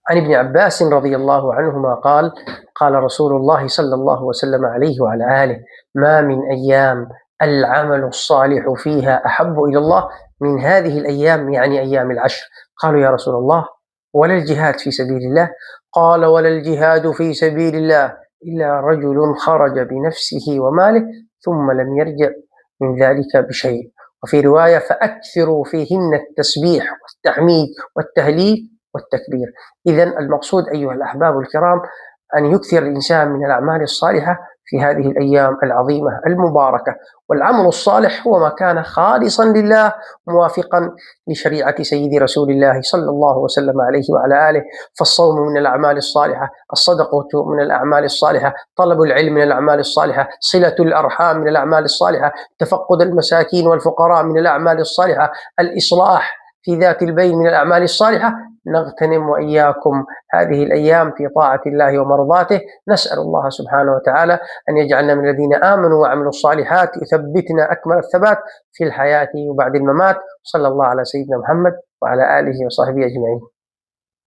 عن ابن عباس رضي الله عنهما قال: قال رسول الله صلى الله وسلم عليه وعلى آله: ما من أيام العمل الصالح فيها أحب إلى الله من هذه الأيام، يعني أيام العشر. قالوا: يا رسول الله، ولا الجهاد في سبيل الله؟ قال: ولا الجهاد في سبيل الله إلا رجل خرج بنفسه وماله ثم لم يرجع من ذلك بشيء. وفي رواية: فأكثروا فيهن التسبيح والتحميد والتهليل والتكبير. إذن المقصود أيها الأحباب الكرام أن يكثر الإنسان من الأعمال الصالحة في هذه الأيام العظيمة المباركة. والعمل الصالح هو ما كان خالصا لله موافقا لشريعة سيد رسول الله صلى الله وسلم عليه وعلى آله. فالصوم من الأعمال الصالحة، الصدقة من الأعمال الصالحة، طلب العلم من الأعمال الصالحة، صلة الأرحام من الأعمال الصالحة، تفقد المساكين والفقراء من الأعمال الصالحة، الإصلاح في ذات البين من الأعمال الصالحة. نغتنم وإياكم هذه الأيام في طاعة الله ومرضاته. نسأل الله سبحانه وتعالى أن يجعلنا من الذين آمنوا وعملوا الصالحات، يثبتنا أكمل الثبات في الحياة وبعد الممات. صلى الله على سيدنا محمد وعلى آله وصحبه أجمعين.